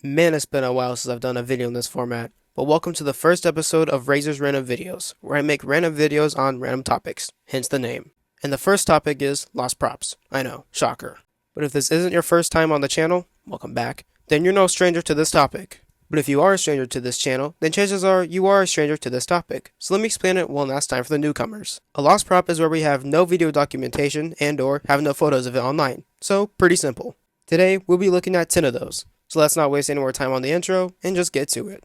Man, it's been a while since I've done a video in this format, but welcome to the first episode of Razor's Random Videos, where I make random videos on random topics, hence the name. And the first topic is lost props. I know, shocker. But if this isn't your first time on the channel, welcome back, then you're no stranger to this topic. But if you are a stranger to this channel, then chances are you are a stranger to this topic. So let me explain it one last time for the newcomers. A lost prop is where we have no video documentation and or have no photos of it online. So, pretty simple. Today, we'll be looking at 10 of those. So let's not waste any more time on the intro and just get to it.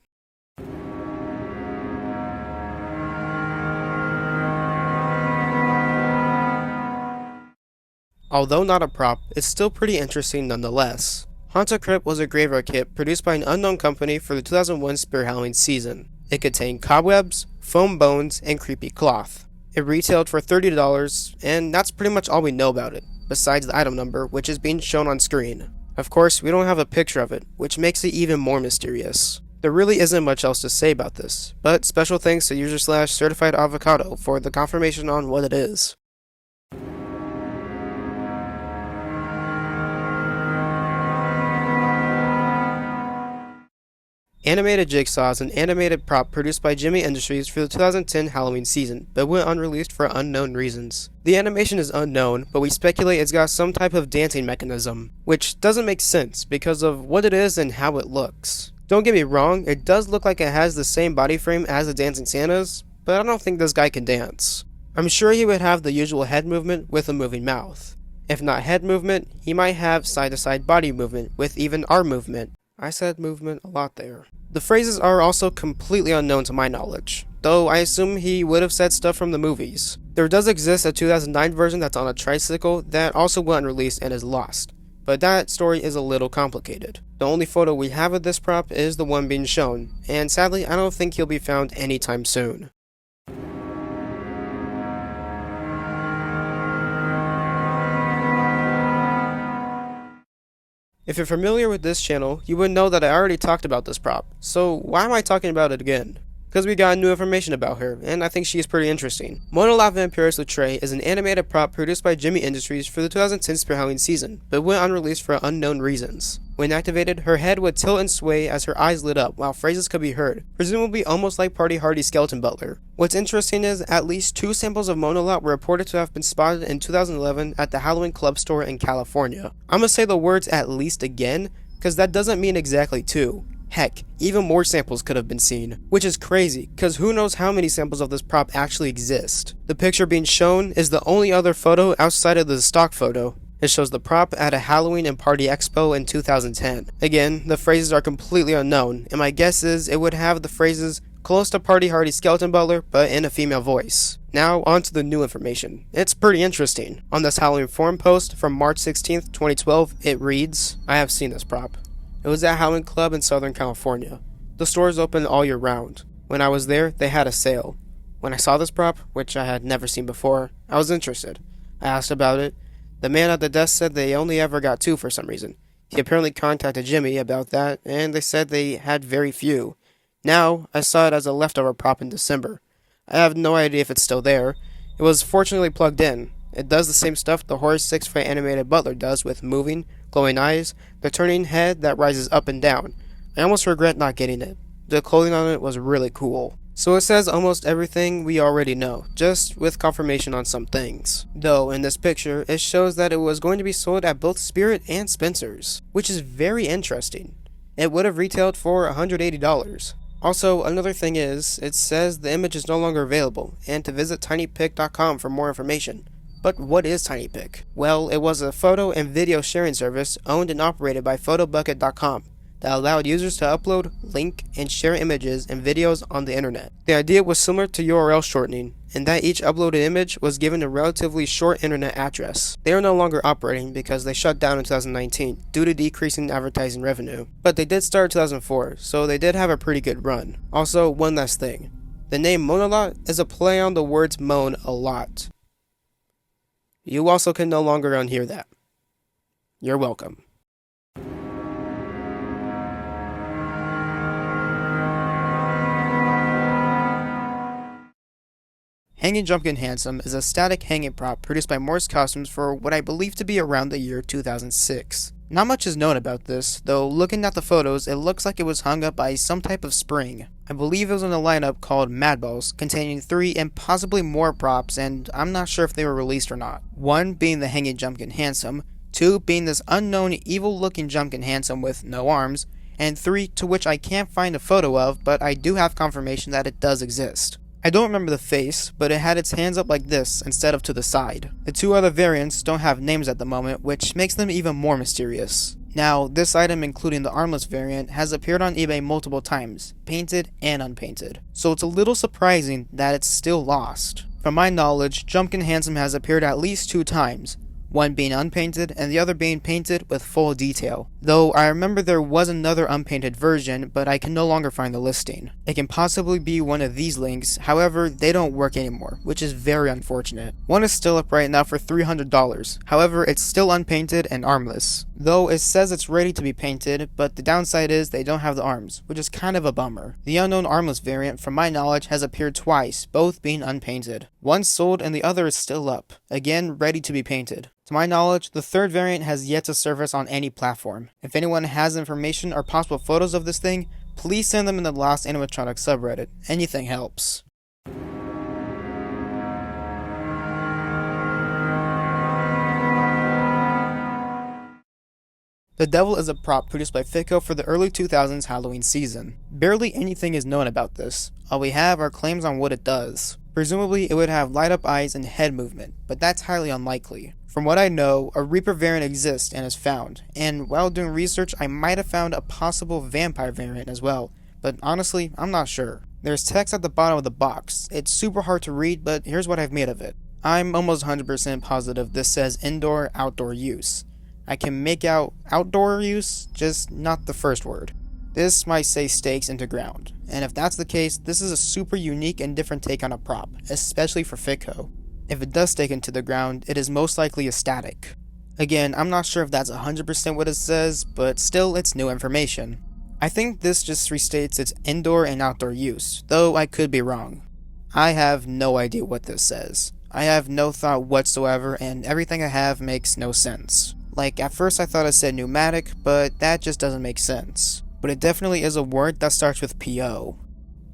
Although not a prop, it's still pretty interesting nonetheless. Haunted Crip was a graveyard kit produced by an unknown company for the 2001 Spirit Halloween season. It contained cobwebs, foam bones, and creepy cloth. It retailed for $30, and that's pretty much all we know about it, besides the item number, which is being shown on screen. Of course, we don't have a picture of it, which makes it even more mysterious. There really isn't much else to say about this, but special thanks to user/certified avocado for the confirmation on what it is. Animated Jigsaw is an animated prop produced by Jimmy Industries for the 2010 Halloween season, but went unreleased for unknown reasons. The animation is unknown, but we speculate it's got some type of dancing mechanism, which doesn't make sense because of what it is and how it looks. Don't get me wrong, it does look like it has the same body frame as the Dancing Santas, but I don't think this guy can dance. I'm sure he would have the usual head movement with a moving mouth. If not head movement, he might have side-to-side body movement with even arm movement. I said movement a lot there. The phrases are also completely unknown to my knowledge, though I assume he would have said stuff from the movies. There does exist a 2009 version that's on a tricycle that also went unreleased and is lost, but that story is a little complicated. The only photo we have of this prop is the one being shown, and sadly I don't think he'll be found anytime soon. If you're familiar with this channel, you would know that I already talked about this prop, so why am I talking about it again? Because we got new information about her, and I think she is pretty interesting. Monolo-T Vampirus is an animated prop produced by Jimmy Industries for the 2010 Spirit Halloween season, but went unreleased for unknown reasons. When activated, her head would tilt and sway as her eyes lit up while phrases could be heard, presumably almost like Party Hardy's Skeleton Butler. What's interesting is at least 2 samples of Monolo-T were reported to have been spotted in 2011 at the Halloween Club store in California. I'm gonna say the words "at least" again, because that doesn't mean exactly 2. Heck, even more samples could have been seen, which is crazy, cause who knows how many samples of this prop actually exist. The picture being shown is the only other photo outside of the stock photo. It shows the prop at a Halloween and Party Expo in 2010. Again, the phrases are completely unknown, and my guess is it would have the phrases close to Party Hardy Skeleton Butler, but in a female voice. Now, on to the new information. It's pretty interesting. On this Halloween forum post from March 16th, 2012, it reads, I have seen this prop. It was at Halloween Club in Southern California. The store is open all year round. When I was there, they had a sale. When I saw this prop, which I had never seen before, I was interested. I asked about it. The man at the desk said they only ever got 2 for some reason. He apparently contacted Jimmy about that, and they said they had very few. Now, I saw it as a leftover prop in December. I have no idea if it's still there. It was fortunately plugged in. It does the same stuff the horror 6-foot animated butler does with moving, glowing eyes, the turning head that rises up and down. I almost regret not getting it. The clothing on it was really cool. So it says almost everything we already know, just with confirmation on some things. Though in this picture, it shows that it was going to be sold at both Spirit and Spencer's, which is very interesting. It would have retailed for $180. Also, another thing is, it says the image is no longer available, and to visit tinypic.com for more information. But what is TinyPic? Well, it was a photo and video sharing service owned and operated by photobucket.com that allowed users to upload, link, and share images and videos on the internet. The idea was similar to URL shortening, in that each uploaded image was given a relatively short internet address. They are no longer operating because they shut down in 2019 due to decreasing advertising revenue. But they did start in 2004, so they did have a pretty good run. Also, one last thing. The name Monolo-T is a play on the words moan a lot. You also can no longer unhear that. You're welcome. Hanging Drunken Handsome is a static hanging prop produced by Morse Costumes for what I believe to be around the year 2006. Not much is known about this, though looking at the photos, it looks like it was hung up by some type of spring. I believe it was in a lineup called Madballs, containing 3 and possibly more props, and I'm not sure if they were released or not. 1 being the Hanging Jumpkin' Handsome, 2 being this unknown evil-looking Jumpkin' Handsome with no arms, and 3 to which I can't find a photo of, but I do have confirmation that it does exist. I don't remember the face, but it had its hands up like this instead of to the side. The 2 other variants don't have names at the moment, which makes them even more mysterious. Now, this item, including the armless variant, has appeared on eBay multiple times, painted and unpainted, so it's a little surprising that it's still lost. From my knowledge, Jumpkin' Handsome has appeared at least 2 times, one being unpainted and the other being painted with full detail. Though I remember there was another unpainted version, but I can no longer find the listing. It can possibly be one of these links, however, they don't work anymore, which is very unfortunate. One is still up right now for $300, however, it's still unpainted and armless. Though it says it's ready to be painted, but the downside is they don't have the arms, which is kind of a bummer. The unknown armless variant, from my knowledge, has appeared twice, both being unpainted. One sold and the other is still up, again ready to be painted. To my knowledge, the 3rd variant has yet to surface on any platform. If anyone has information or possible photos of this thing, please send them in the Lost Animatronics subreddit. Anything helps. The Devil is a prop produced by Fitco for the early 2000s Halloween season. Barely anything is known about this. All we have are claims on what it does. Presumably, it would have light-up eyes and head movement, but that's highly unlikely. From what I know, a Reaper variant exists and is found, and while doing research, I might have found a possible vampire variant as well, but honestly, I'm not sure. There's text at the bottom of the box. It's super hard to read, but here's what I've made of it. I'm almost 100% positive this says indoor-outdoor use. I can make out outdoor use, just not the first word. This might say stakes into ground, and if that's the case, this is a super unique and different take on a prop, especially for Fitco. If it does stake into the ground, it is most likely a static. Again, I'm not sure if that's 100% what it says, but still, it's new information. I think this just restates its indoor and outdoor use, though I could be wrong. I have no idea what this says. I have no thought whatsoever, and everything I have makes no sense. Like, at first I thought it said pneumatic, but that just doesn't make sense. But it definitely is a word that starts with PO.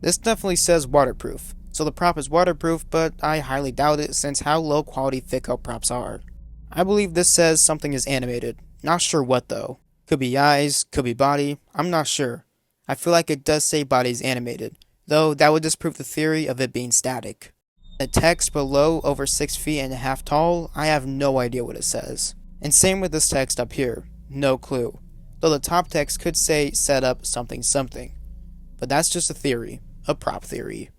This definitely says waterproof. So the prop is waterproof, but I highly doubt it since how low quality Fitco props are. I believe this says something is animated. Not sure what though. Could be eyes, could be body, I'm not sure. I feel like it does say body is animated, though that would disprove the theory of it being static. The text below over 6 feet and a half tall, I have no idea what it says. And same with this text up here, no clue. Though the top text could say set up something something. But that's just a theory, a prop theory.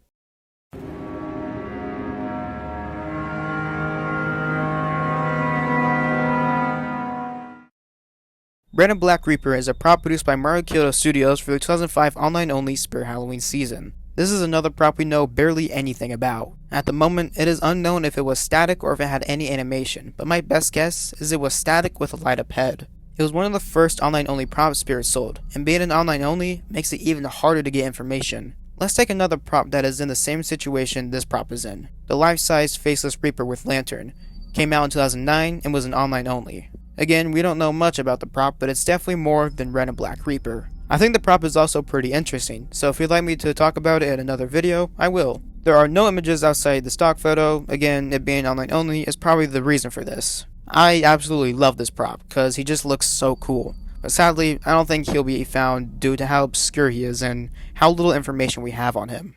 Red and Black Reaper is a prop produced by Mario Kyoto Studios for the 2005 online-only Spirit Halloween season. This is another prop we know barely anything about. At the moment, it is unknown if it was static or if it had any animation, but my best guess is it was static with a light-up head. It was one of the first online-only prop Spirit sold, and being an online-only makes it even harder to get information. Let's take another prop that is in the same situation this prop is in. The life-size Faceless Reaper with Lantern. Came out in 2009 and was an online-only. Again, we don't know much about the prop, but it's definitely more than Red and Black Reaper. I think the prop is also pretty interesting, so if you'd like me to talk about it in another video, I will. There are no images outside the stock photo, again, it being online only is probably the reason for this. I absolutely love this prop, because he just looks so cool. But sadly, I don't think he'll be found due to how obscure he is and how little information we have on him.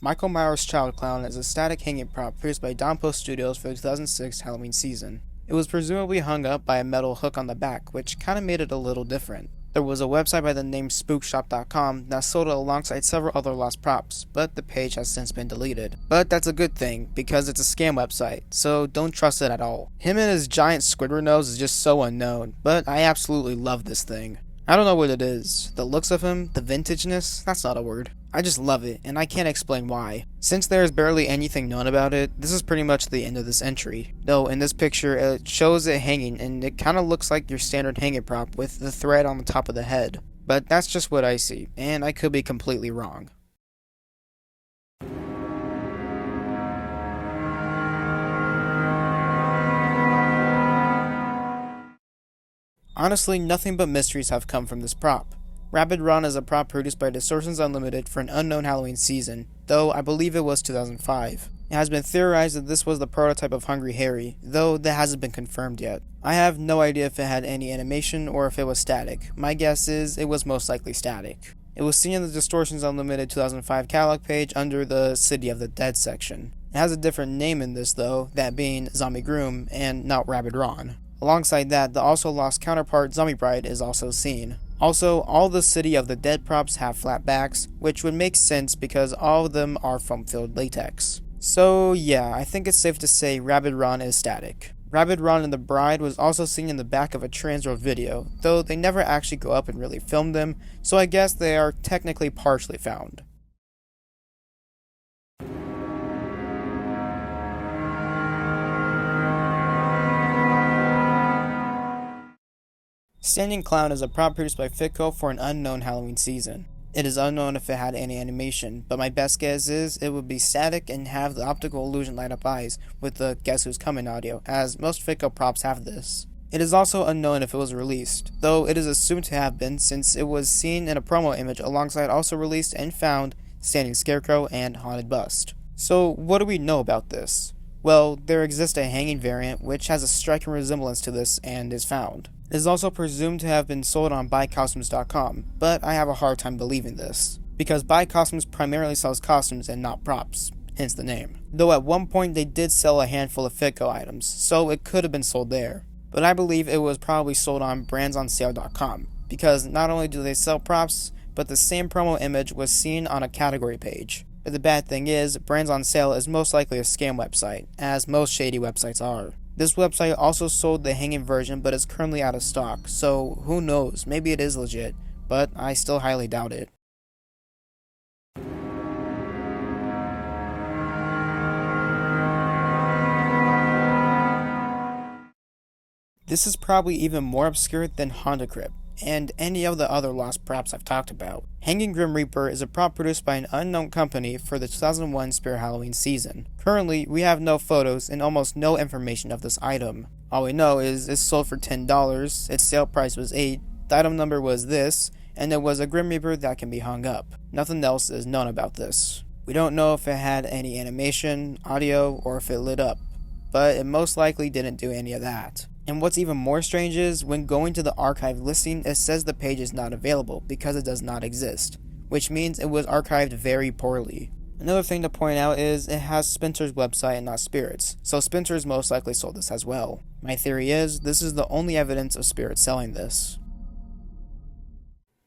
Michael Myers' Child Clown is a static hanging prop produced by Post Studios for the 2006 Halloween season. It was presumably hung up by a metal hook on the back, which kinda made it a little different. There was a website by the name spookshop.com that sold it alongside several other lost props, but the page has since been deleted. But that's a good thing, because it's a scam website, so don't trust it at all. Him and his giant Squidward nose is just so unknown, but I absolutely love this thing. I don't know what it is. The looks of him, the vintageness, that's not a word. I just love it, and I can't explain why. Since there is barely anything known about it, this is pretty much the end of this entry. Though in this picture, it shows it hanging, and it kinda looks like your standard hanging prop with the thread on the top of the head. But that's just what I see, and I could be completely wrong. Honestly, nothing but mysteries have come from this prop. Rabid Ron is a prop produced by Distortions Unlimited for an unknown Halloween season, though I believe it was 2005. It has been theorized that this was the prototype of Hungry Harry, though that hasn't been confirmed yet. I have no idea if it had any animation or if it was static. My guess is it was most likely static. It was seen in the Distortions Unlimited 2005 catalog page under the City of the Dead section. It has a different name in this though, that being Zombie Groom and not Rabid Ron. Alongside that, the also lost counterpart Zombie Bride is also seen. Also, all the City of the Dead props have flat backs, which would make sense because all of them are foam-filled latex. So yeah, I think it's safe to say Rabid Ron is static. Rabid Ron and the Bride was also seen in the back of a Transworld video, though they never actually go up and really film them, so I guess they are technically partially found. Standing Clown is a prop produced by Fitco for an unknown Halloween season. It is unknown if it had any animation, but my best guess is it would be static and have the optical illusion light up eyes with the Guess Who's Coming audio, as most Fitco props have this. It is also unknown if it was released, though it is assumed to have been since it was seen in a promo image alongside also released and found Standing Scarecrow and Haunted Bust. So what do we know about this? Well, there exists a hanging variant which has a striking resemblance to this and is found. It is also presumed to have been sold on buycostumes.com, but I have a hard time believing this, because Buy Costumes primarily sells costumes and not props, hence the name. Though at one point they did sell a handful of Fitco items, so it could have been sold there. But I believe it was probably sold on brandsonsale.com, because not only do they sell props, but the same promo image was seen on a category page. But the bad thing is, Brands on Sale is most likely a scam website, as most shady websites are. This website also sold the hanging version but is currently out of stock, so who knows, maybe it is legit, but I still highly doubt it. This is probably even more obscure than Honda Crip, and any of the other lost props I've talked about. Hanging Grim Reaper is a prop produced by an unknown company for the 2001 Spirit Halloween season. Currently, we have no photos and almost no information of this item. All we know is it's sold for $10, its sale price was $8, the item number was this, and it was a Grim Reaper that can be hung up. Nothing else is known about this. We don't know if it had any animation, audio, or if it lit up, but it most likely didn't do any of that. And what's even more strange is, when going to the archive listing, it says the page is not available because it does not exist, which means it was archived very poorly. Another thing to point out is it has Spencer's website and not Spirit's, so Spencer's most likely sold this as well. My theory is, this is the only evidence of Spirit selling this.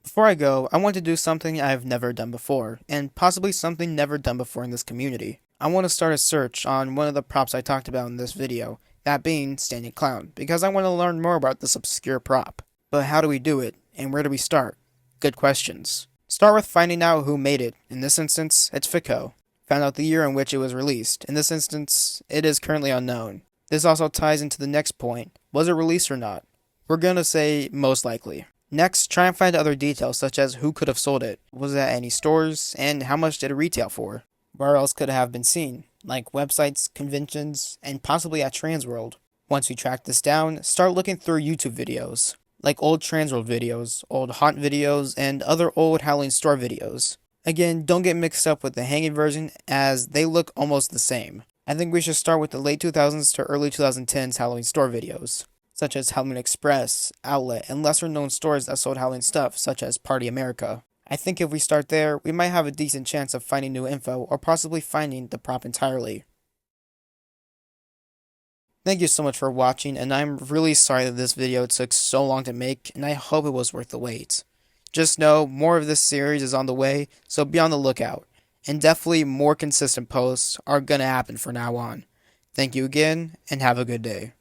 Before I go, I want to do something I've never done before, and possibly something never done before in this community. I want to start a search on one of the props I talked about in this video, that being Standing Clown, because I want to learn more about this obscure prop. But how do we do it, and where do we start? Good questions. Start with finding out who made it. In this instance, it's Fitco. Found out the year in which it was released. In this instance, it is currently unknown. This also ties into the next point. Was it released or not? We're gonna say most likely. Next, try and find other details such as who could have sold it. Was it at any stores, and how much did it retail for? Where else could it have been seen? Like websites, conventions, and possibly at Transworld. Once you track this down, start looking through YouTube videos, like old Transworld videos, old haunt videos, and other old Halloween store videos. Again, don't get mixed up with the hanging version, as they look almost the same. I think we should start with the late 2000s to early 2010s Halloween store videos, such as Halloween Express, Outlet, and lesser known stores that sold Halloween stuff, such as Party America. I think if we start there, we might have a decent chance of finding new info, or possibly finding the prop entirely. Thank you so much for watching, and I'm really sorry that this video took so long to make, and I hope it was worth the wait. Just know, more of this series is on the way, so be on the lookout, and definitely more consistent posts are gonna happen from now on. Thank you again, and have a good day.